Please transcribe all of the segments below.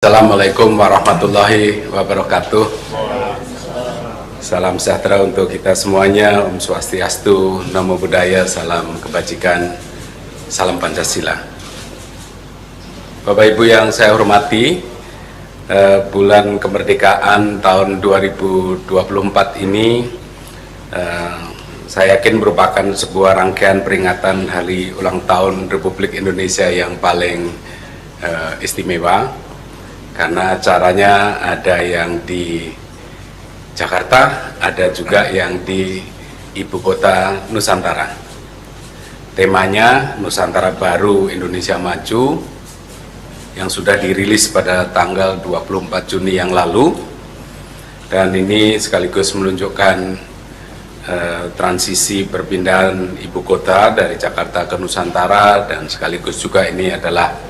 Assalamualaikum warahmatullahi wabarakatuh. Salam sejahtera untuk kita semuanya. Om Swastiastu, Namo Buddhaya, salam kebajikan, salam Pancasila. Bapak Ibu yang saya hormati, bulan kemerdekaan tahun 2024 ini saya yakin merupakan sebuah rangkaian peringatan hari ulang tahun Republik Indonesia yang paling istimewa. Karena acaranya ada yang di Jakarta, ada juga yang di Ibu Kota Nusantara. Temanya Nusantara Baru Indonesia Maju yang sudah dirilis pada tanggal 24 Juni yang lalu. Dan ini sekaligus menunjukkan transisi perpindahan ibu kota dari Jakarta ke Nusantara, dan sekaligus juga ini adalah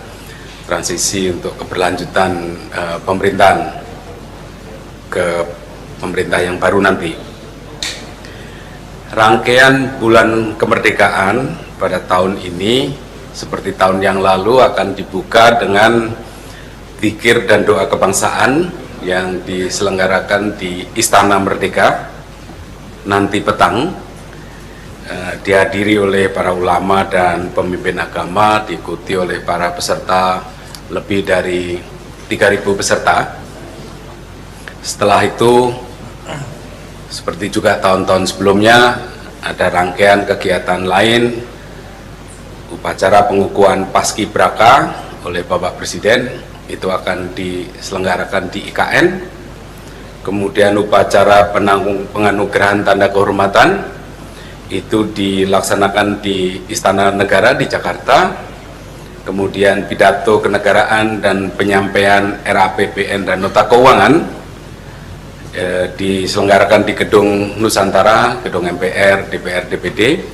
transisi untuk keberlanjutan pemerintahan ke pemerintah yang baru nanti. Rangkaian bulan kemerdekaan pada tahun ini seperti tahun yang lalu akan dibuka dengan zikir dan doa kebangsaan yang diselenggarakan di Istana Merdeka nanti petang, dihadiri oleh para ulama dan pemimpin agama, diikuti oleh para peserta lebih dari 3.000 peserta. Setelah itu, seperti juga tahun-tahun sebelumnya, ada rangkaian kegiatan lain, upacara pengukuhan Paskibraka oleh Bapak Presiden, itu akan diselenggarakan di IKN. Kemudian upacara penganugerahan tanda kehormatan itu dilaksanakan di Istana Negara di Jakarta. Kemudian pidato kenegaraan dan penyampaian RAPBN dan nota keuangan diselenggarakan di Gedung Nusantara, Gedung MPR, DPR, DPD.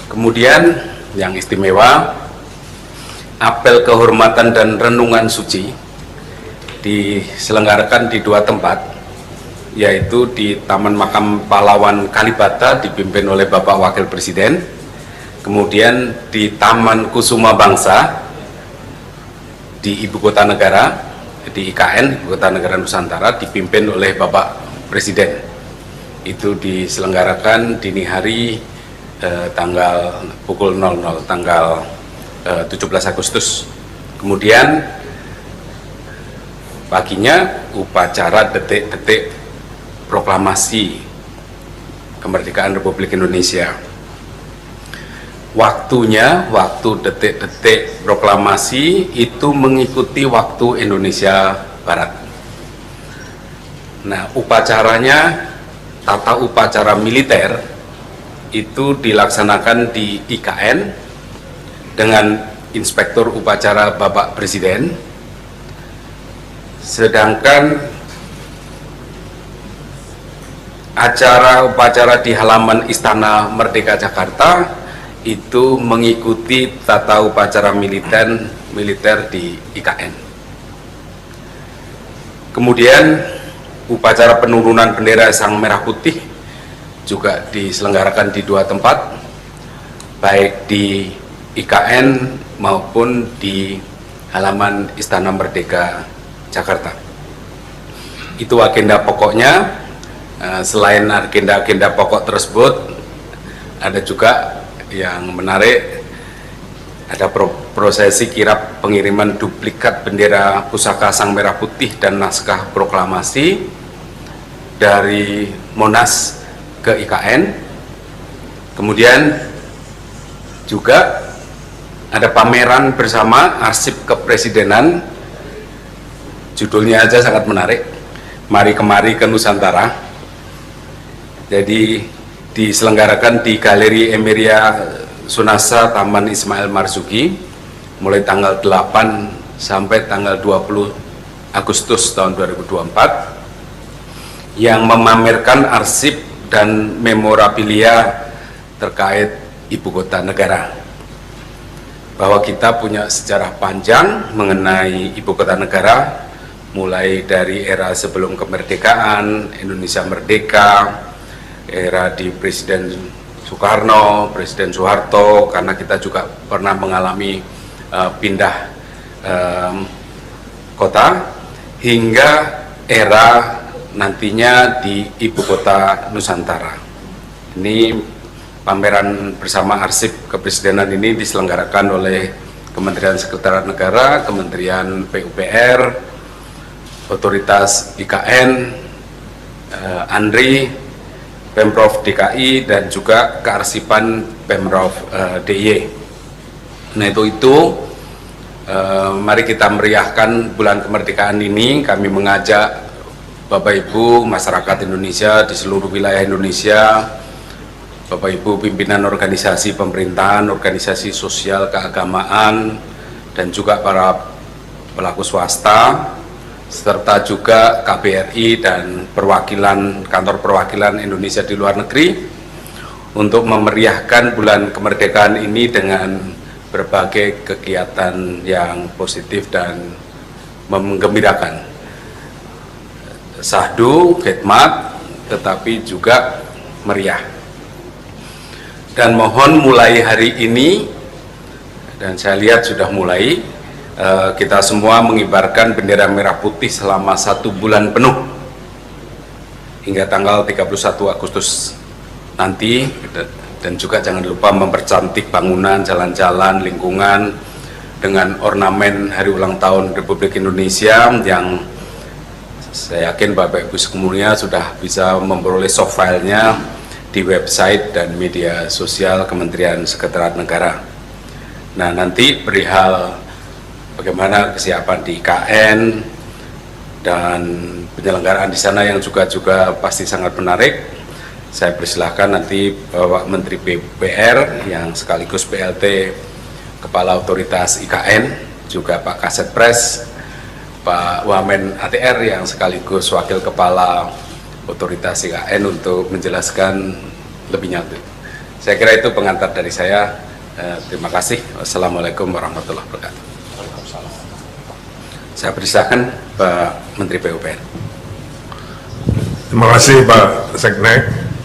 Kemudian yang istimewa, apel kehormatan dan renungan suci diselenggarakan di dua tempat, yaitu di Taman Makam Pahlawan Kalibata dipimpin oleh Bapak Wakil Presiden. Kemudian di Taman Kusuma Bangsa di Ibu Kota Negara, di IKN, Ibu Kota Negara Nusantara, dipimpin oleh Bapak Presiden. Itu diselenggarakan dini hari tanggal pukul 00, tanggal 17 Agustus. Kemudian paginya upacara detik-detik proklamasi kemerdekaan Republik Indonesia. Waktunya, waktu detik-detik proklamasi itu mengikuti waktu Indonesia Barat. Nah, upacaranya, tata upacara militer itu dilaksanakan di IKN dengan Inspektur Upacara Bapak Presiden. Sedangkan acara upacara di halaman Istana Merdeka Jakarta itu mengikuti tata upacara militer di IKN. Kemudian upacara penurunan bendera Sang Merah Putih juga diselenggarakan di dua tempat, baik di IKN maupun di halaman Istana Merdeka Jakarta. Itu agenda pokoknya. Selain agenda-agenda pokok tersebut, ada juga yang menarik, ada prosesi kirap pengiriman duplikat bendera pusaka Sang Merah Putih dan naskah proklamasi dari Monas ke IKN. Kemudian juga ada pameran bersama arsip kepresidenan, judulnya aja sangat menarik, Mari Kemari ke Nusantara. Jadi diselenggarakan di Galeri Emeria Sunasa Taman Ismail Marzuki mulai tanggal 8 sampai tanggal 20 Agustus tahun 2024, yang memamerkan arsip dan memorabilia terkait ibu kota negara. Bahwa kita punya sejarah panjang mengenai ibu kota negara, mulai dari era sebelum kemerdekaan, Indonesia merdeka, era di Presiden Soekarno, Presiden Soeharto, karena kita juga pernah mengalami pindah kota hingga era nantinya di ibu kota Nusantara. Ini pameran bersama arsip kepresidenan ini diselenggarakan oleh Kementerian Sekretariat Negara, Kementerian PUPR, Otoritas IKN, ANRI, Pemprov DKI, dan juga kearsipan Pemprov DIY. Nah itu mari kita meriahkan bulan kemerdekaan ini. Kami mengajak Bapak Ibu masyarakat Indonesia di seluruh wilayah Indonesia, Bapak Ibu pimpinan organisasi pemerintahan, organisasi sosial keagamaan, dan juga para pelaku swasta, serta juga KBRI dan kantor perwakilan Indonesia di luar negeri untuk memeriahkan bulan kemerdekaan ini dengan berbagai kegiatan yang positif dan menggembirakan. Sahdu, khidmat, tetapi juga meriah. Dan mohon mulai hari ini, dan saya lihat sudah mulai, kita semua mengibarkan bendera merah putih selama 1 bulan penuh hingga tanggal 31 Agustus nanti. Dan juga jangan lupa mempercantik bangunan, jalan-jalan, lingkungan dengan ornamen hari ulang tahun Republik Indonesia yang saya yakin Bapak Ibu semuanya sudah bisa memperoleh soft filenya di website dan media sosial Kementerian Sekretariat Negara. Nah, nanti perihal bagaimana kesiapan di IKN dan penyelenggaraan di sana yang juga pasti sangat menarik. Saya persilahkan nanti Bapak Menteri PUPR yang sekaligus PLT Kepala Otoritas IKN, juga Pak Kasetpres, Pak Wamen ATR yang sekaligus Wakil Kepala Otoritas IKN untuk menjelaskan lebih lanjut. Saya kira itu pengantar dari saya. Terima kasih. Wassalamualaikum warahmatullahi wabarakatuh. Saya persilahkan Pak Menteri PUPR. Terima kasih Pak Seknek,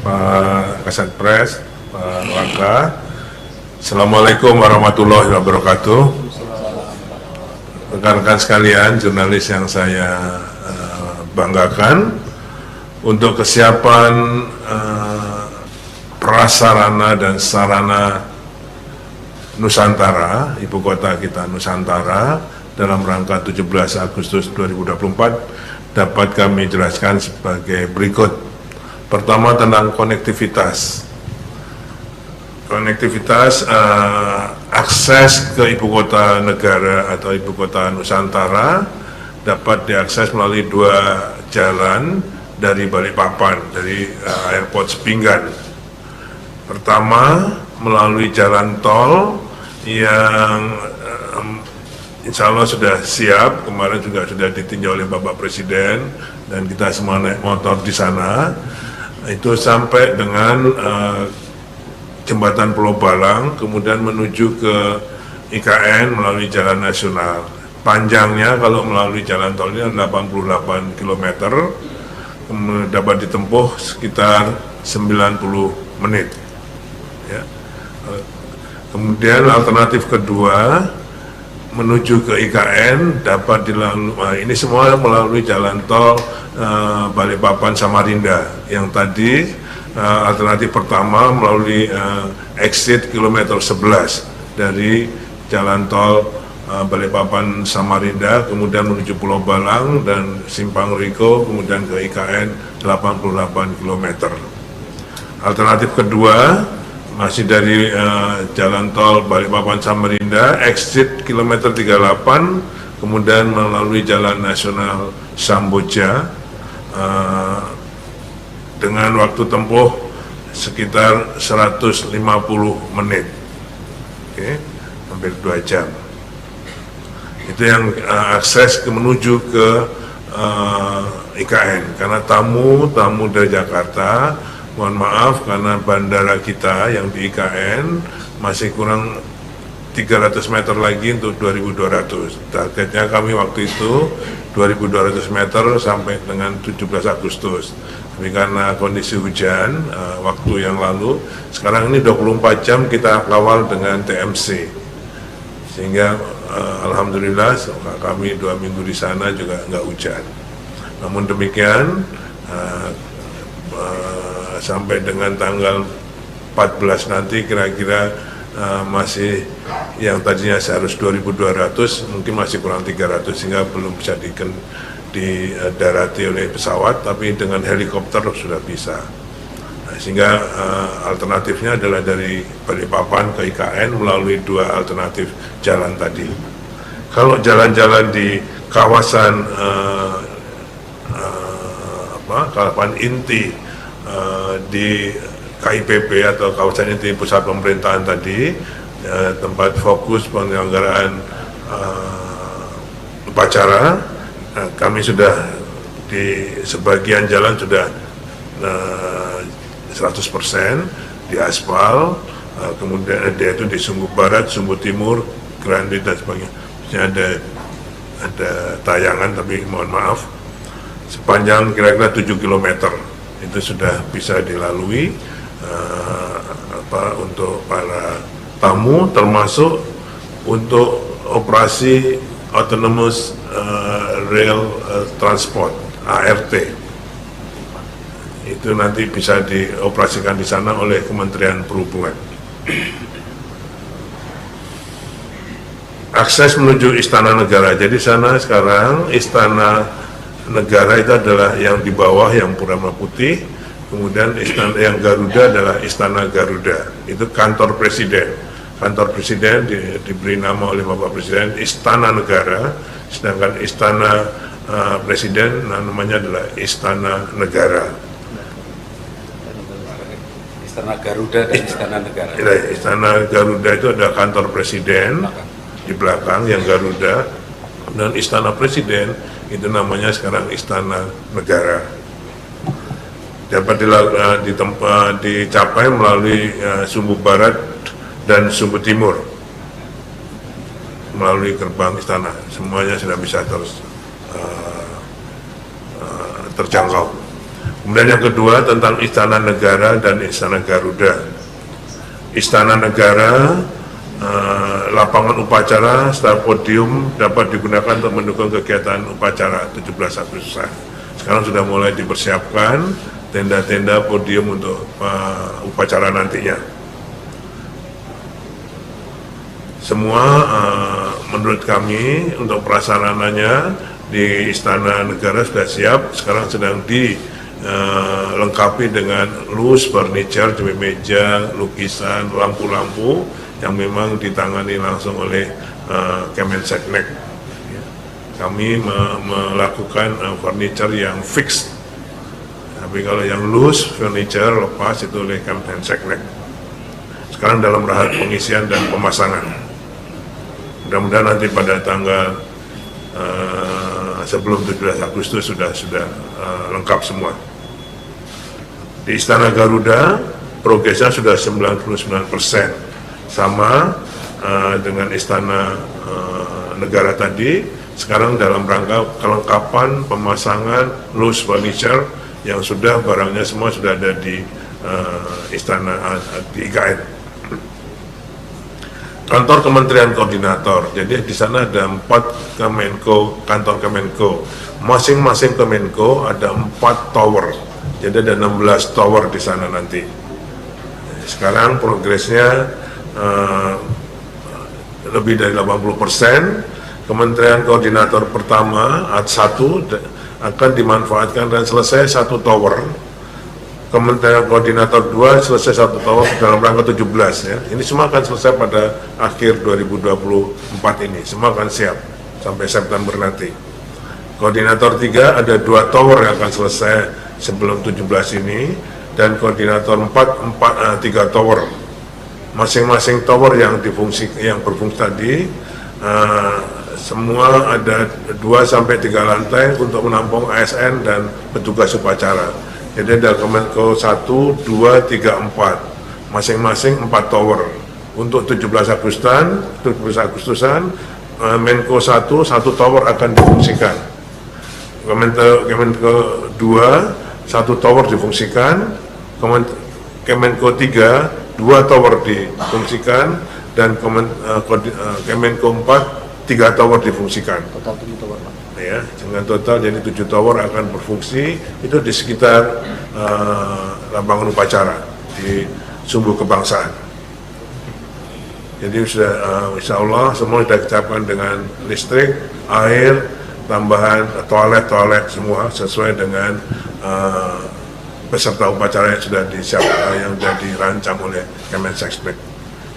Pak Kasetpres, Pak Waka. Assalamualaikum warahmatullahi wabarakatuh. Rekan-rekan sekalian, jurnalis yang saya banggakan, untuk kesiapan prasarana dan sarana Nusantara, ibu kota kita Nusantara, dalam rangka 17 Agustus 2024 dapat kami jelaskan sebagai berikut. Pertama, tentang konektivitas. Konektivitas, akses ke ibu kota negara atau ibu kota Nusantara dapat diakses melalui 2 jalan dari Balikpapan, dari Airport Sepinggan. Pertama, melalui jalan tol yang insya Allah sudah siap, kemarin juga sudah ditinjau oleh Bapak Presiden dan kita semua naik motor di sana. Itu sampai dengan Jembatan Pulau Balang, kemudian menuju ke IKN melalui jalan nasional. Panjangnya kalau melalui jalan tol ini 88 km, dapat ditempuh sekitar 90 menit. Ya. Kemudian alternatif kedua, menuju ke IKN dapat dilalui, ini semua melalui jalan tol Balikpapan Samarinda. Yang tadi alternatif pertama melalui exit kilometer 11 dari jalan tol Balikpapan Samarinda, kemudian menuju Pulau Balang dan Simpang Riko, kemudian ke IKN 88 km. Alternatif kedua masih dari jalan tol Balikpapan Samarinda, exit kilometer 38, kemudian melalui jalan nasional Samboja dengan waktu tempuh sekitar 150 menit. Oke, hampir 2 jam. Itu yang akses menuju ke IKN. Karena tamu dari Jakarta, mohon maaf karena bandara kita yang di IKN masih kurang 300 meter lagi untuk 2200. Targetnya kami waktu itu 2200 meter sampai dengan 17 Agustus. Tapi karena kondisi hujan waktu yang lalu, sekarang ini 24 jam kita kawal dengan TMC. Sehingga alhamdulillah kami 2 minggu di sana juga nggak hujan. Namun demikian sampai dengan tanggal 14 nanti kira-kira masih yang tadinya seharus 2.200 mungkin masih kurang 300 sehingga belum bisa didarati oleh pesawat, tapi dengan helikopter sudah bisa. Sehingga alternatifnya adalah dari Balikpapan ke IKN melalui 2 alternatif jalan tadi. Kalau jalan-jalan di kawasan kawasan inti di KIPP atau kawasan inti pusat pemerintahan tadi, tempat fokus penyelenggaraan upacara, kami sudah di sebagian jalan sudah 100% di aspal, kemudian yaitu di Sumbu Barat, Sumbu Timur, Grandi dan sebagainya. Ada tayangan, tapi mohon maaf, sepanjang kira-kira 7 km itu sudah bisa dilalui untuk para tamu, termasuk untuk operasi autonomous rail transport ART. Itu nanti bisa dioperasikan di sana oleh Kementerian Perhubungan. Akses menuju Istana Negara. Jadi sana sekarang Istana Negara itu adalah yang di bawah, yang Purama Putih. Kemudian istana yang Garuda adalah Istana Garuda. Itu kantor Presiden. Kantor Presiden diberi nama oleh Bapak Presiden Istana Negara. Sedangkan Istana Presiden namanya adalah Istana Negara. Istana Garuda dan Istana Negara. Istana Garuda itu ada kantor Presiden di belakang yang Garuda, dan Istana Presiden itu namanya sekarang Istana Negara. Dapat dicapai melalui Sumbu Barat dan Sumbu Timur melalui gerbang istana. Semuanya sudah bisa terjangkau. Kemudian yang kedua tentang Istana Negara dan Istana Garuda. Istana Negara, lapangan upacara serta podium dapat digunakan untuk mendukung kegiatan upacara 17 Agustusan. Sekarang sudah mulai dipersiapkan tenda-tenda podium untuk upacara nantinya. Semua menurut kami untuk prasarananya di Istana Negara sudah siap. Sekarang sedang dilengkapi dengan loose furniture, meja, lukisan, lampu-lampu yang memang ditangani langsung oleh Kemenseknek. Kami melakukan furniture yang fix, tapi kalau yang loose furniture lepas itu oleh Kemenseknek. Sekarang dalam tahap pengisian dan pemasangan. Mudah-mudahan nanti pada tanggal sebelum 17 Agustus sudah lengkap semua. Di Istana Garuda progresnya sudah 99%, sama dengan Istana Negara tadi. Sekarang dalam rangka kelengkapan pemasangan loose furniture yang sudah barangnya semua sudah ada di Istana di IKN. Kantor Kementerian Koordinator. Jadi di sana ada 4 Kemenko, kantor Kemenko. Masing-masing Kemenko ada 4 tower. Jadi ada 16 tower di sana nanti. Sekarang progresnya lebih dari 80%. Kementerian Koordinator pertama AT1 akan dimanfaatkan dan selesai 1 tower. Kementerian Koordinator 2 selesai 1 tower dalam rangka 17 ya. Ini semua akan selesai pada akhir 2024 ini. Semua akan siap sampai September nanti. Koordinator 3 ada 2 tower yang akan selesai sebelum 17 ini, dan koordinator 3 tower. Masing-masing tower yang berfungsi tadi semua ada 2-3 lantai untuk menampung ASN dan petugas upacara. Jadi ada Kemenko 1, 2, 3, 4. Masing-masing 4 tower. Untuk 17 Agustusan, Menko 1 tower akan difungsikan. Kemenko 2, 1 tower difungsikan. Kemenko 3, 2 tower difungsikan. Dan Kemenko 4, 3 tower difungsikan. Total 7 tower, Pak. Ya, dengan total jadi 7 tower akan berfungsi itu di sekitar lapangan upacara di Sumbu Kebangsaan. Jadi sudah insya Allah semua sudah dicapkan dengan listrik, air, tambahan toilet semua sesuai dengan peserta upacara yang sudah yang sudah dirancang oleh Kemensesnek.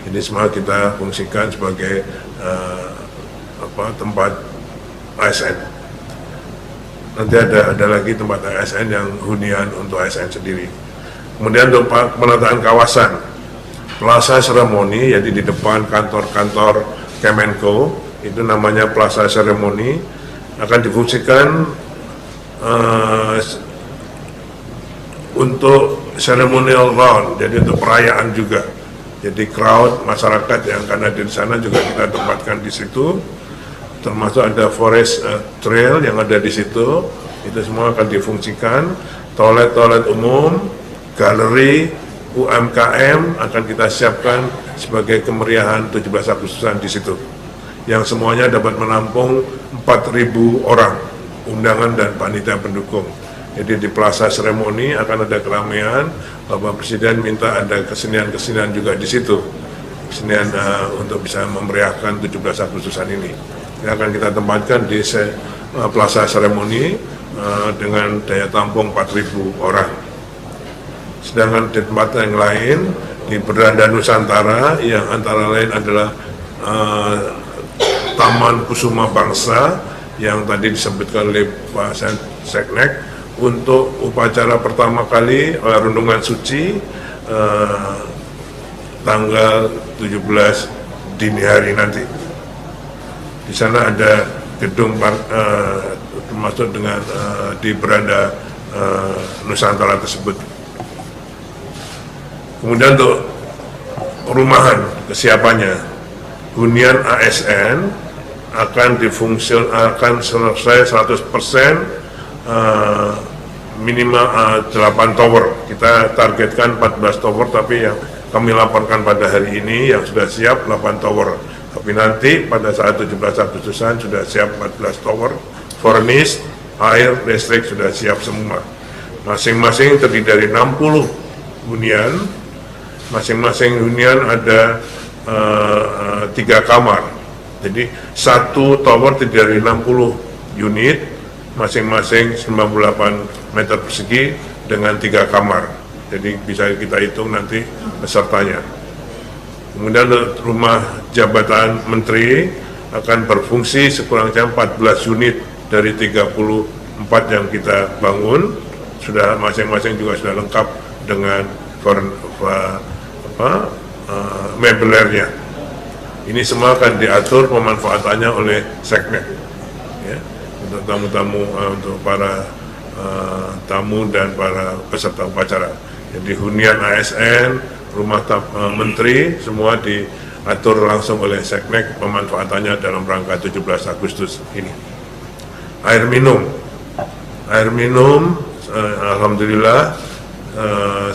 Jadi semua kita fungsikan sebagai tempat ASN. Nanti ada lagi tempat ASN yang hunian untuk ASN sendiri. Kemudian untuk penataan kawasan, Plaza Seremoni, jadi di depan kantor-kantor Kemenko, itu namanya Plaza Seremoni, akan difungsikan untuk ceremonial round, jadi untuk perayaan juga. Jadi crowd masyarakat yang akan hadir di sana juga kita tempatkan di situ. Termasuk ada forest trail yang ada di situ, itu semua akan difungsikan. Toilet umum, galeri, UMKM akan kita siapkan sebagai kemeriahan 17 Agustusan di situ, yang semuanya dapat menampung 4.000 orang undangan dan panitia pendukung. Jadi di Plaza Seremoni akan ada keramaian. Bapak Presiden minta ada kesenian juga di situ, kesenian untuk bisa memeriahkan 17 Agustusan ini. Yang akan kita tempatkan di Plaza Seremoni dengan daya tampung 4.000 orang. Sedangkan di tempat yang lain di Beranda Nusantara yang antara lain adalah Taman Kusuma Bangsa yang tadi disebutkan oleh Pak Seknek, untuk upacara pertama kali Rundungan Suci tanggal 17 dini hari nanti. Di sana ada gedung termasuk dengan di Beranda Nusantara tersebut. Kemudian untuk perumahan kesiapannya, hunian ASN akan selesai 100%, minimal 8 tower. Kita targetkan 14 tower, tapi yang kami laporkan pada hari ini yang sudah siap 8 tower. Tapi nanti pada saat 17 Agustusan sudah siap 14 tower, furnished, air, listrik sudah siap semua. Masing-masing terdiri dari 60 hunian, masing-masing hunian ada 3 kamar. Jadi satu tower terdiri dari 60 unit, masing-masing 98 meter persegi dengan 3 kamar. Jadi bisa kita hitung nanti pesertanya. Kemudian rumah jabatan menteri akan berfungsi sekurang-kurangnya 14 unit dari 34 yang kita bangun. Sudah masing-masing juga sudah lengkap dengan mebelernya. Ini semua akan diatur pemanfaatannya oleh Seknek, ya, untuk tamu-tamu, untuk para tamu dan para peserta upacara. Jadi hunian ASN, rumah menteri, semua diatur langsung oleh Seknek pemanfaatannya dalam rangka 17 Agustus ini. Air minum, alhamdulillah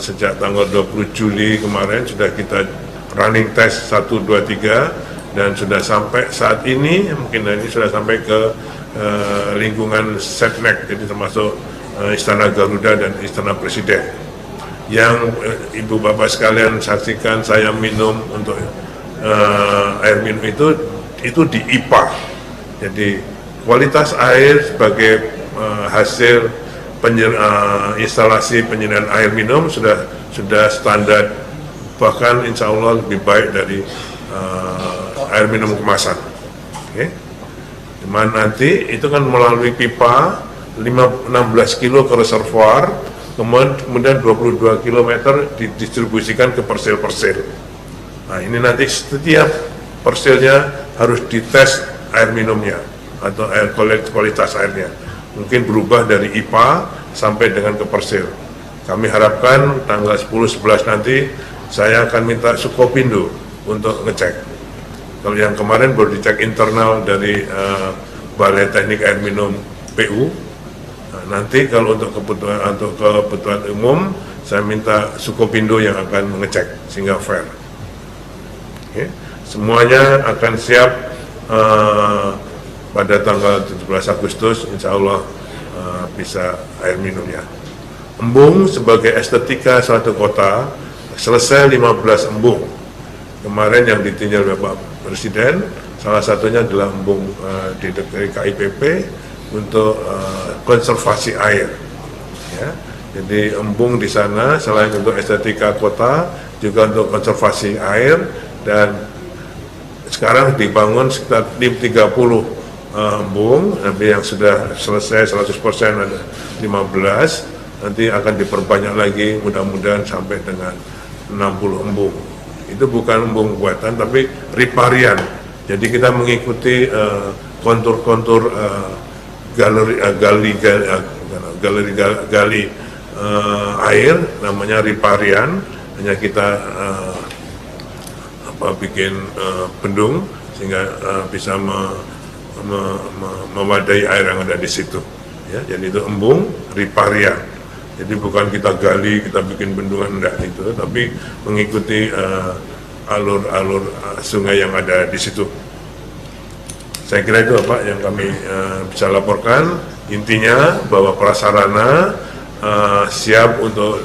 sejak tanggal 20 Juli kemarin sudah kita running test 1, 2, 3 dan sudah sampai saat ini, mungkin ini sudah sampai ke lingkungan Seknek, jadi termasuk Istana Garuda dan Istana Presiden. Yang ibu bapak sekalian saksikan saya minum untuk air minum itu di IPA. Jadi kualitas air sebagai hasil instalasi penyediaan air minum sudah standar, bahkan insya Allah lebih baik dari air minum kemasan. Okay. Dimana nanti itu kan melalui pipa 16 kilo ke reservoir, kemudian 22 km didistribusikan ke persil-persil. Nah ini nanti setiap persilnya harus dites air minumnya atau kualitas airnya. Mungkin berubah dari IPA sampai dengan ke persil. Kami harapkan tanggal 10-11 nanti saya akan minta Sukopindo untuk ngecek. Kalau yang kemarin baru dicek internal dari Balai Teknik Air Minum PU. Nah, nanti kalau untuk kebutuhan umum saya minta Sukopindo yang akan mengecek sehingga fair. Okay. Semuanya akan siap pada tanggal 17 Agustus insya Allah bisa air minumnya. Embung sebagai estetika suatu kota, selesai 15 embung. Kemarin yang ditinjau Bapak Presiden, salah satunya adalah embung di KIPP untuk konservasi air. Ya. Jadi embung di sana selain untuk estetika kota, juga untuk konservasi air, dan sekarang dibangun sekitar 30 embung, tapi yang sudah selesai 100% ada 15, nanti akan diperbanyak lagi mudah-mudahan sampai dengan 60 embung. Itu bukan embung buatan tapi riparian. Jadi kita mengikuti kontur-kontur gali air, namanya riparian. Hanya kita bikin bendung sehingga bisa memadai air yang ada di situ. Ya, jadi itu embung riparian. Jadi bukan kita gali, kita bikin bendungan, enggak itu, tapi mengikuti alur-alur sungai yang ada di situ. Saya kira itu Pak yang kami bisa laporkan. Intinya bahwa prasarana siap untuk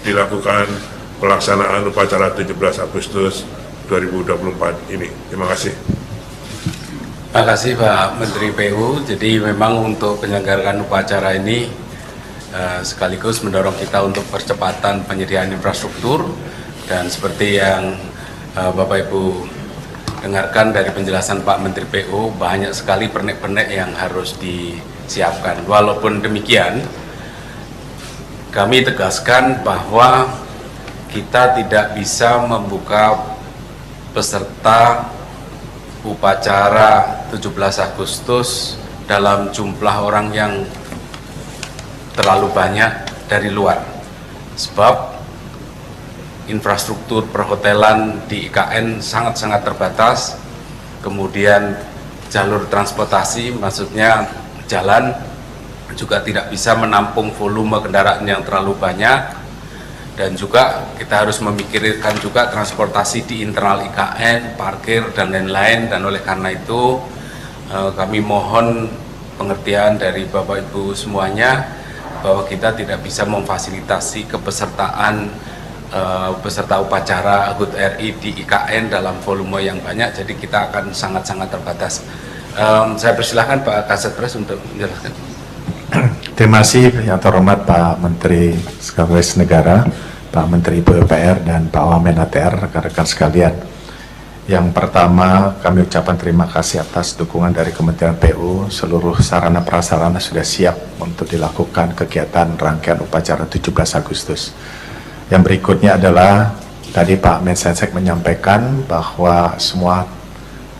dilakukan pelaksanaan upacara 17 Agustus 2024 ini. Terima kasih. Terima kasih Pak Menteri PU. Jadi memang untuk penyelenggaraan upacara ini sekaligus mendorong kita untuk percepatan penyediaan infrastruktur, dan seperti yang Bapak Ibu dengarkan dari penjelasan Pak Menteri PU, banyak sekali pernek-pernek yang harus disiapkan. Walaupun demikian, kami tegaskan bahwa kita tidak bisa membuka peserta upacara 17 Agustus dalam jumlah orang yang terlalu banyak dari luar, sebab infrastruktur perhotelan di IKN sangat-sangat terbatas, kemudian jalur transportasi, maksudnya jalan, juga tidak bisa menampung volume kendaraan yang terlalu banyak, dan juga kita harus memikirkan juga transportasi di internal IKN, parkir, dan lain-lain. Dan oleh karena itu kami mohon pengertian dari Bapak Ibu semuanya bahwa kita tidak bisa memfasilitasi kepesertaan peserta upacara HUT RI di IKN dalam volume yang banyak, jadi kita akan sangat-sangat terbatas. Saya persilahkan Pak Kasetpres untuk menjelaskan. Terima kasih yang terhormat Pak Menteri Sekretaris Negara, Pak Menteri PUPR, dan Pak Wamen ATR, rekan-rekan sekalian. Yang pertama, kami ucapkan terima kasih atas dukungan dari Kementerian PU. Seluruh sarana prasarana sudah siap untuk dilakukan kegiatan rangkaian upacara 17 Agustus. Yang berikutnya adalah tadi Pak Mensesnek menyampaikan bahwa semua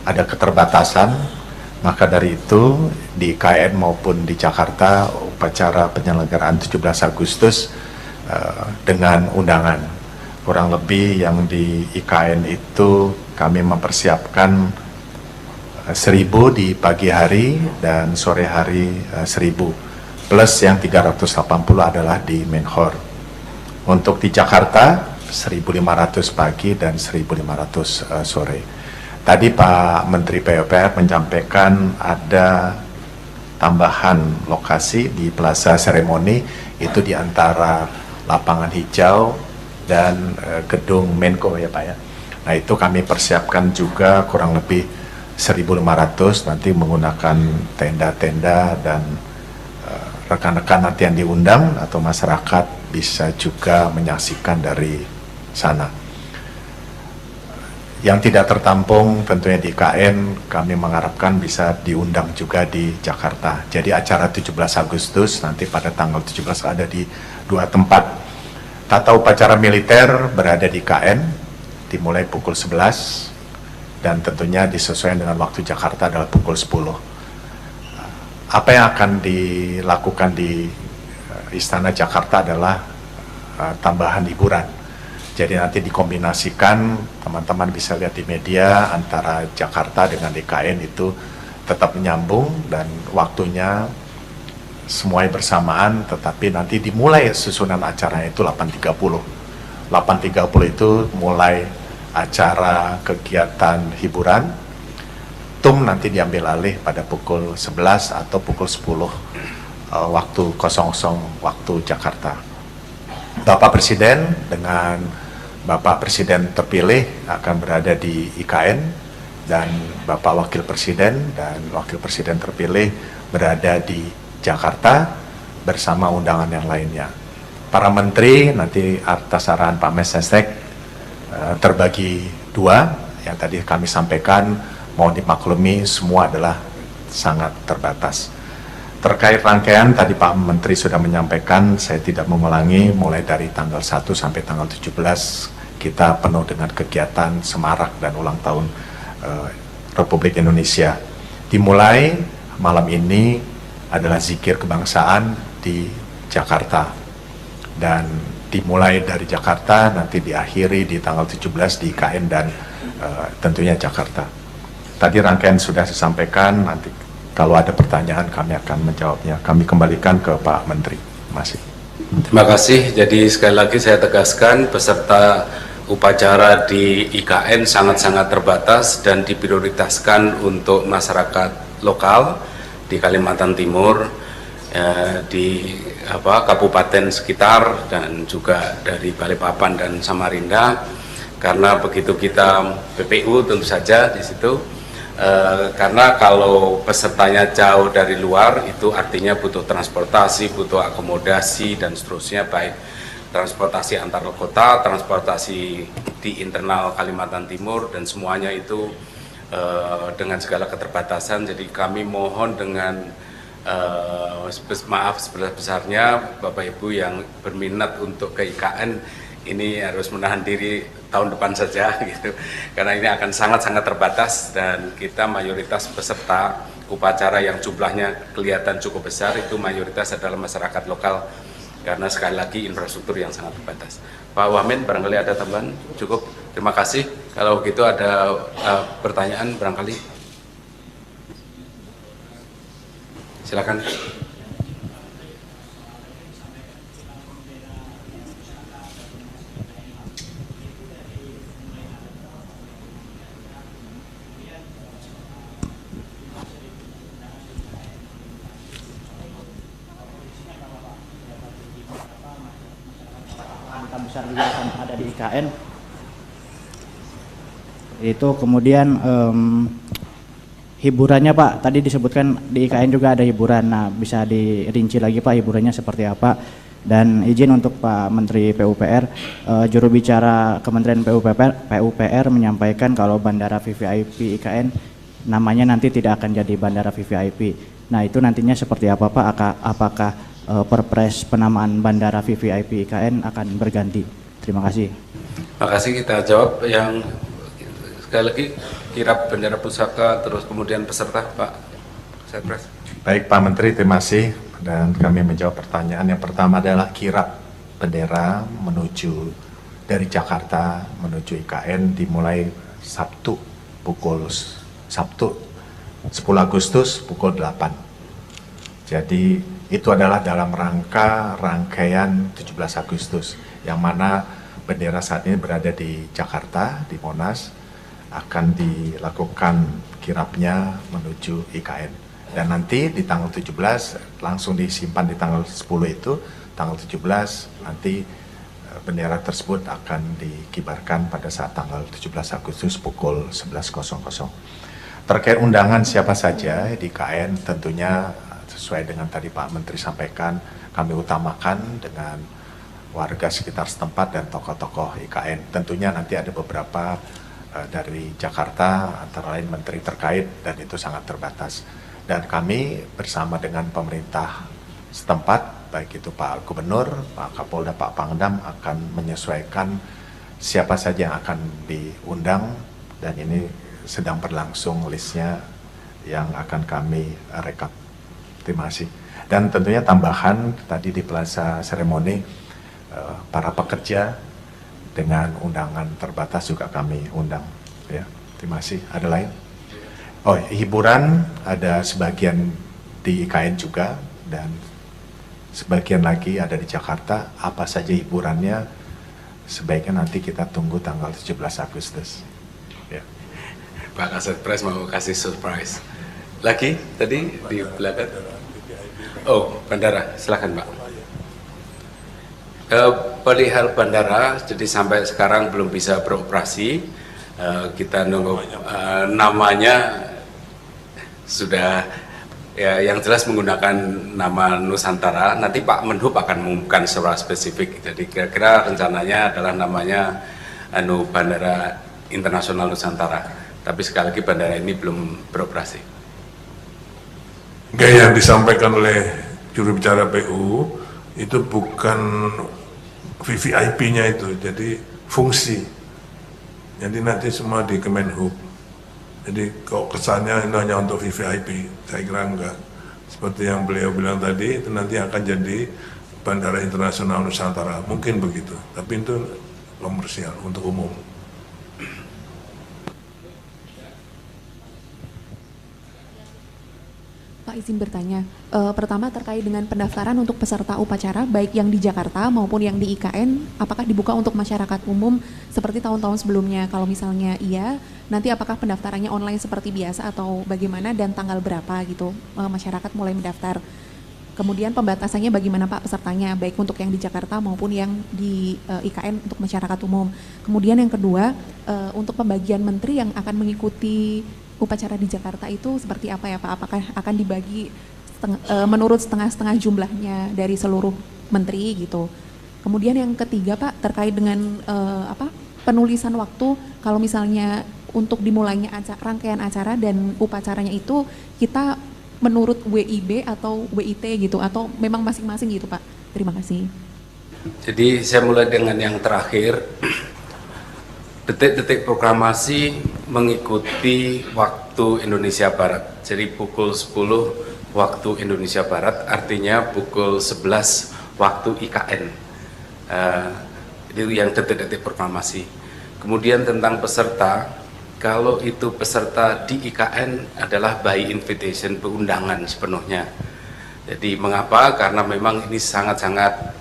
ada keterbatasan, maka dari itu di IKN maupun di Jakarta upacara penyelenggaraan 17 Agustus dengan undangan. Kurang lebih yang di IKN itu kami mempersiapkan 1.000 di pagi hari dan sore hari 1.000, plus yang 380 adalah di Menhor. Untuk di Jakarta 1.500 pagi dan 1.500 sore. Tadi Pak Menteri PUPR menyampaikan ada tambahan lokasi di Plaza Seremoni, itu di antara lapangan hijau dan gedung Menko ya Pak ya. Nah itu kami persiapkan juga kurang lebih 1.500 nanti menggunakan tenda-tenda, dan rekan-rekan nanti yang diundang atau masyarakat bisa juga menyaksikan dari sana. Yang tidak tertampung tentunya di IKN, kami mengharapkan bisa diundang juga di Jakarta. Jadi acara 17 Agustus nanti pada tanggal 17 ada di 2 tempat. Tata upacara militer berada di IKN, dimulai pukul 11, dan tentunya disesuaikan dengan waktu Jakarta adalah pukul 10. Apa yang akan dilakukan di Istana Jakarta adalah tambahan hiburan. Jadi nanti dikombinasikan, teman-teman bisa lihat di media, antara Jakarta dengan DKN itu tetap menyambung dan waktunya semuanya bersamaan, tetapi nanti dimulai susunan acaranya itu 8.30. 8.30 itu mulai acara kegiatan hiburan, TUM nanti diambil alih pada pukul 11 atau pukul 10 waktu 00 waktu Jakarta. Bapak Presiden dengan Bapak Presiden terpilih akan berada di IKN dan Bapak Wakil Presiden dan Wakil Presiden terpilih berada di Jakarta bersama undangan yang lainnya. Para menteri nanti atas arahan Pak Mensesnek terbagi dua, yang tadi kami sampaikan, mohon dimaklumi semua adalah sangat terbatas. Terkait rangkaian tadi Pak Menteri sudah menyampaikan, saya tidak mengulangi, mulai dari tanggal 1 sampai tanggal 17 kita penuh dengan kegiatan semarak dan ulang tahun Republik Indonesia. Dimulai malam ini adalah zikir kebangsaan di Jakarta, dan dimulai dari Jakarta nanti diakhiri di tanggal 17 di IKN dan tentunya Jakarta. Tadi rangkaian sudah saya sampaikan, nanti kalau ada pertanyaan kami akan menjawabnya. Kami kembalikan ke Pak Menteri. Terima kasih. Terima kasih. Jadi sekali lagi saya tegaskan, peserta upacara di IKN sangat-sangat terbatas dan diprioritaskan untuk masyarakat lokal di Kalimantan Timur, di kabupaten sekitar, dan juga dari Balikpapan dan Samarinda. Karena begitu kita PPU tentu saja di situ, karena kalau pesertanya jauh dari luar itu artinya butuh transportasi, butuh akomodasi dan seterusnya, baik transportasi antar kota, transportasi di internal Kalimantan Timur, dan semuanya itu dengan segala keterbatasan. Jadi kami mohon dengan maaf sebesar-besarnya Bapak Ibu yang berminat untuk ke IKN ini harus menahan diri tahun depan saja gitu, karena ini akan sangat-sangat terbatas dan kita mayoritas peserta upacara yang jumlahnya kelihatan cukup besar itu mayoritas adalah masyarakat lokal, karena sekali lagi infrastruktur yang sangat terbatas. Pak Wamen, barangkali ada tambahan? Cukup, terima kasih. Kalau gitu ada pertanyaan barangkali, silakan. Besar juga akan ada di IKN. Itu kemudian hiburannya Pak, tadi disebutkan di IKN juga ada hiburan. Nah, bisa dirinci lagi Pak hiburannya seperti apa? Dan izin untuk Pak Menteri PUPR, juru bicara Kementerian PUPR menyampaikan kalau bandara VVIP IKN namanya nanti tidak akan jadi bandara VVIP. Nah, itu nantinya seperti apa Pak? Apakah Perpres penamaan bandara VVIP IKN akan berganti? Terima kasih. Terima kasih, kita jawab yang sekali lagi kirap bendera pusaka, terus kemudian peserta Pak Setpres. Baik Pak Menteri, terima kasih, dan kami menjawab pertanyaan. Yang pertama adalah kirap bendera menuju dari Jakarta menuju IKN dimulai Sabtu 10 Agustus pukul 8. Jadi itu adalah dalam rangkaian 17 Agustus, yang mana bendera saat ini berada di Jakarta, di Monas, akan dilakukan kirapnya menuju IKN. Dan nanti di tanggal 17 langsung disimpan di tanggal 10 itu, tanggal 17 nanti bendera tersebut akan dikibarkan pada saat tanggal 17 Agustus pukul 11.00. Terkait undangan siapa saja di IKN, tentunya sesuai dengan tadi Pak Menteri sampaikan, kami utamakan dengan warga sekitar setempat dan tokoh-tokoh IKN. Tentunya nanti ada beberapa dari Jakarta, antara lain menteri terkait, dan itu sangat terbatas. Dan kami bersama dengan pemerintah setempat, baik itu Pak Gubernur, Pak Kapolda, Pak Pangdam, akan menyesuaikan siapa saja yang akan diundang, dan ini sedang berlangsung listnya yang akan kami rekap. Terima kasih. Dan tentunya tambahan tadi di Plaza Seremoni, para pekerja dengan undangan terbatas juga kami undang. Ya, terima kasih. Ada lain? Oh, hiburan ada sebagian di IKN juga dan sebagian lagi ada di Jakarta. Apa saja hiburannya? Sebaiknya nanti kita tunggu tanggal 17 Agustus. Ya. Pak Kasat Pres mau kasih surprise. Lagi tadi di belakang. Oh, bandara, silakan Pak. Perihal bandara, jadi sampai sekarang belum bisa beroperasi. Kita nunggu namanya sudah ya, yang jelas menggunakan nama Nusantara. Nanti Pak Menhub akan mengumumkan secara spesifik. Jadi kira-kira rencananya adalah namanya Bandara Internasional Nusantara. Tapi sekali lagi bandara ini belum beroperasi. Kayak yang disampaikan oleh juru bicara PU itu bukan VVIP-nya itu, jadi fungsi. Jadi nanti semua di Kemenhub. Jadi kok kesannya ini hanya untuk VVIP, saya kira enggak. Seperti yang beliau bilang tadi, itu nanti akan jadi Bandara Internasional Nusantara, mungkin begitu. Tapi itu komersial untuk umum. Pak, izin bertanya, pertama terkait dengan pendaftaran untuk peserta upacara baik yang di Jakarta maupun yang di IKN, apakah dibuka untuk masyarakat umum seperti tahun-tahun sebelumnya? Kalau misalnya iya, nanti apakah pendaftarannya online seperti biasa atau bagaimana dan tanggal berapa gitu masyarakat mulai mendaftar? Kemudian pembatasannya bagaimana Pak pesertanya, baik untuk yang di Jakarta maupun yang di IKN untuk masyarakat umum. Kemudian yang kedua, untuk pembagian menteri yang akan mengikuti upacara di Jakarta itu seperti apa ya Pak? Apakah akan dibagi menurut setengah-setengah jumlahnya dari seluruh menteri gitu? Kemudian yang ketiga Pak, terkait dengan penulisan waktu, kalau misalnya untuk dimulainya rangkaian acara dan upacaranya itu kita menurut WIB atau WIT gitu, atau memang masing-masing gitu Pak? Terima kasih. Jadi saya mulai dengan yang terakhir. Detik-detik proklamasi mengikuti waktu Indonesia Barat. Jadi pukul 10 waktu Indonesia Barat, artinya pukul 11 waktu IKN. Itu yang detik-detik proklamasi. Kemudian tentang peserta, kalau itu peserta di IKN adalah by invitation, undangan sepenuhnya. Jadi mengapa? Karena memang ini sangat-sangat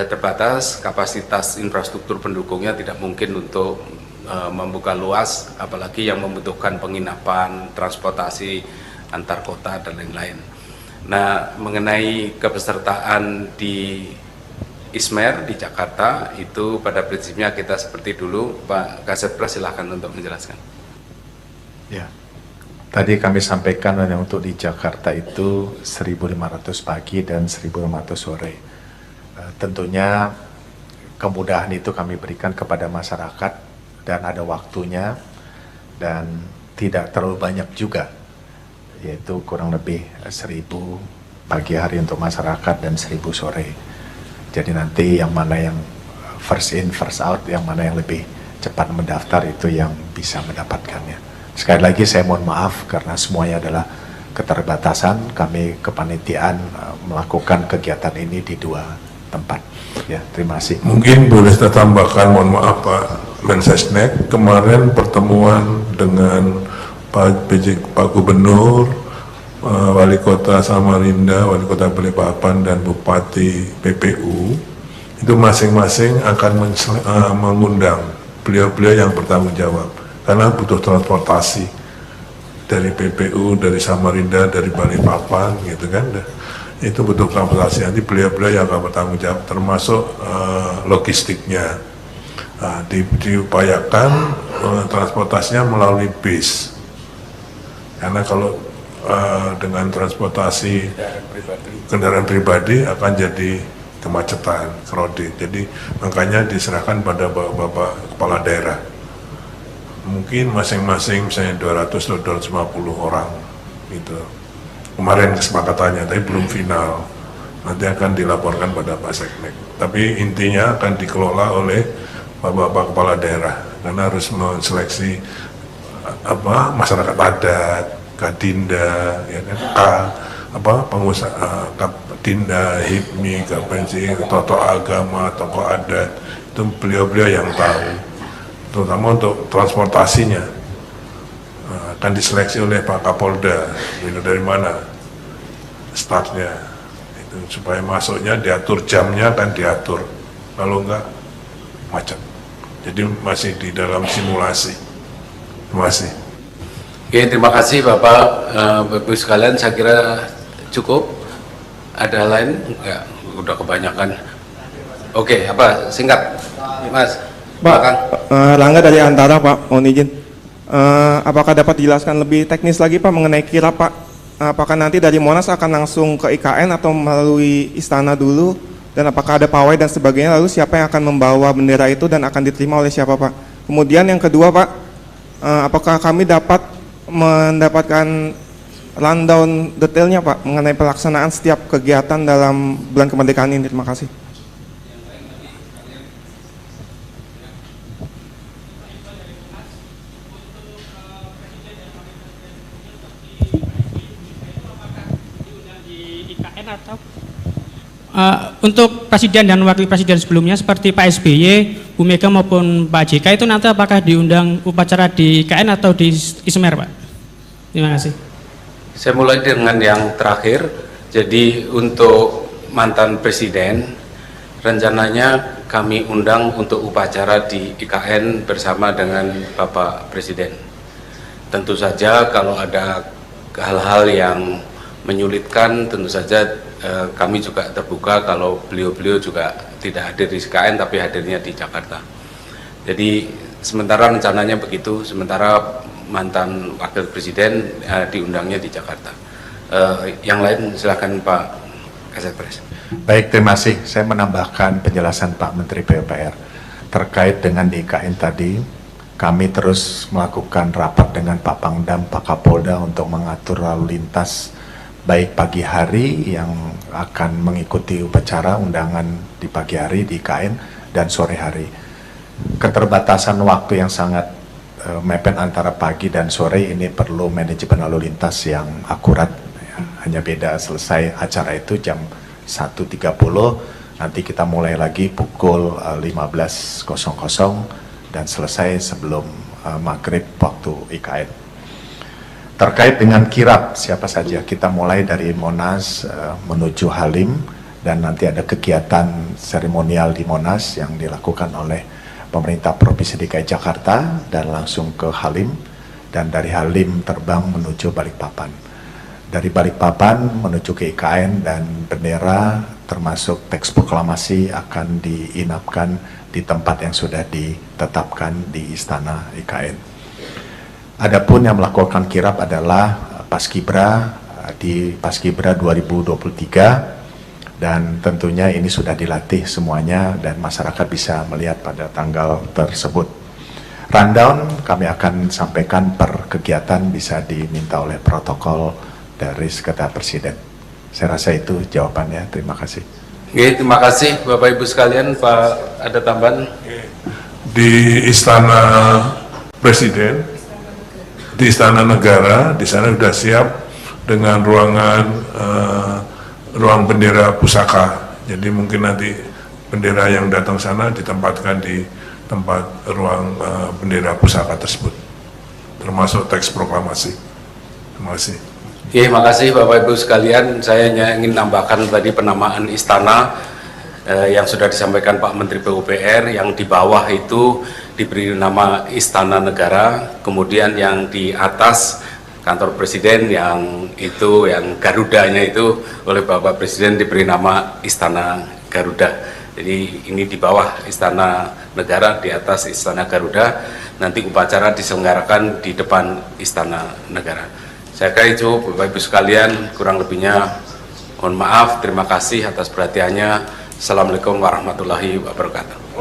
terbatas, kapasitas infrastruktur pendukungnya tidak mungkin untuk membuka luas, apalagi yang membutuhkan penginapan, transportasi antar kota dan lain-lain. Nah, mengenai kepesertaan di ISMER di Jakarta, itu pada prinsipnya kita seperti dulu. Pak Kasat Pres silahkan untuk menjelaskan. Ya, tadi kami sampaikan untuk di Jakarta itu 1.500 pagi dan 1.500 sore. Tentunya kemudahan itu kami berikan kepada masyarakat dan ada waktunya dan tidak terlalu banyak juga, yaitu kurang lebih 1.000 pagi hari untuk masyarakat dan 1.000 sore. Jadi nanti yang mana yang first in first out, yang mana yang lebih cepat mendaftar itu yang bisa mendapatkannya. Sekali lagi saya mohon maaf karena semuanya adalah keterbatasan. Kami kepanitiaan melakukan kegiatan ini di 2 tempat. Ya, terima kasih. Mungkin boleh saya tambahkan, mohon maaf Pak Mensesnek, kemarin pertemuan dengan Pak Gubernur, Wali Kota Samarinda, Wali Kota Balikpapan, dan Bupati PPU, itu masing-masing akan mengundang beliau-beliau yang bertanggung jawab, karena butuh transportasi dari PPU, dari Samarinda, dari Balikpapan, gitu kan. Itu butuh transportasi, nanti beliau-beliau yang akan bertanggung jawab, termasuk logistiknya. Diupayakan transportasinya melalui bis, karena kalau dengan transportasi kendaraan pribadi akan jadi kemacetan, crowded. Jadi makanya diserahkan pada Bapak Kepala Daerah. Mungkin masing-masing misalnya 200 atau 250 orang gitu. Kemarin kesepakatannya, tapi belum final. Nanti akan dilaporkan pada Pak Seknek. Tapi intinya akan dikelola oleh Bapak Kepala Daerah, karena harus menseleksi masyarakat adat, Kadinda, ya kan, pengusaha, Dinda, HIPMI, Kapensi, tokoh agama, tokoh adat, itu beliau-beliau yang tahu, terutama untuk transportasinya. Akan diseleksi oleh Pak Kapolda, dari mana startnya, itu supaya masuknya diatur, jamnya kan diatur, kalau enggak macet. Jadi masih di dalam simulasi. Terima kasih. Oke, terima kasih Bapak, Bapak sekalian. Saya kira cukup. Ada lain? Enggak, udah kebanyakan. Oke, apa singkat, Mas? Pak, Rangga dari Antara, Pak, mohon izin. Apakah dapat dijelaskan lebih teknis lagi Pak mengenai kirap Pak? Apakah nanti dari Monas akan langsung ke IKN atau melalui istana dulu? Dan apakah ada pawai dan sebagainya? Lalu siapa yang akan membawa bendera itu dan akan diterima oleh siapa Pak? Kemudian yang kedua Pak, apakah kami dapat mendapatkan rundown detailnya Pak mengenai pelaksanaan setiap kegiatan dalam bulan kemerdekaan ini? Terima kasih. Atau untuk presiden dan wakil presiden sebelumnya seperti Pak SBY, Bu Mega maupun Pak JK itu nanti apakah diundang upacara di IKN atau di Ismer, Pak? Terima kasih. Saya mulai dengan yang terakhir. Jadi untuk mantan presiden, rencananya kami undang untuk upacara di IKN bersama dengan Bapak Presiden. Tentu saja kalau ada hal-hal yang menyulitkan, tentu saja kami juga terbuka kalau beliau-beliau juga tidak hadir di IKN tapi hadirnya di Jakarta. Jadi sementara rencananya begitu, sementara mantan wakil presiden diundangnya di Jakarta. Yang lain silakan Pak Kasat Pres. Baik, terima kasih. Saya menambahkan penjelasan Pak Menteri PUPR terkait dengan di IKN tadi. Kami terus melakukan rapat dengan Pak Pangdam, Pak Kapolda untuk mengatur lalu lintas baik pagi hari yang akan mengikuti upacara undangan di pagi hari di IKN dan sore hari. Keterbatasan waktu yang sangat mepet antara pagi dan sore ini perlu manajemen lalu lintas yang akurat. Hanya beda selesai acara itu jam 1.30, nanti kita mulai lagi pukul 15.00 dan selesai sebelum maghrib waktu IKN. Terkait dengan kirap, siapa saja, kita mulai dari Monas menuju Halim, dan nanti ada kegiatan seremonial di Monas yang dilakukan oleh pemerintah Provinsi DKI Jakarta dan langsung ke Halim, dan dari Halim terbang menuju Balikpapan. Dari Balikpapan menuju ke IKN, dan bendera termasuk teks proklamasi akan diinapkan di tempat yang sudah ditetapkan di Istana IKN. Adapun yang melakukan kirap adalah Paskibra di Paskibra 2023, dan tentunya ini sudah dilatih semuanya dan masyarakat bisa melihat pada tanggal tersebut. Rundown kami akan sampaikan per kegiatan, bisa diminta oleh protokol dari Sekretariat Presiden. Saya rasa itu jawabannya. Terima kasih. Oke, terima kasih Bapak Ibu sekalian. Pak, ada tambahan? Di Istana Presiden, di Istana Negara, di sana sudah siap dengan ruang bendera pusaka. Jadi mungkin nanti bendera yang datang sana ditempatkan di tempat ruang bendera pusaka tersebut, termasuk teks proklamasi. Terima kasih. Oke, makasih Bapak Ibu sekalian. Saya hanya ingin tambahkan tadi penamaan istana yang sudah disampaikan Pak Menteri PUPR. Yang di bawah itu diberi nama Istana Negara, kemudian yang di atas kantor Presiden yang itu, yang Garudanya itu oleh Bapak Presiden diberi nama Istana Garuda. Jadi ini di bawah Istana Negara, di atas Istana Garuda. Nanti upacara diselenggarakan di depan Istana Negara. Saya kira itu Bapak Ibu sekalian, kurang lebihnya mohon maaf. Terima kasih atas perhatiannya. Assalamualaikum warahmatullahi wabarakatuh.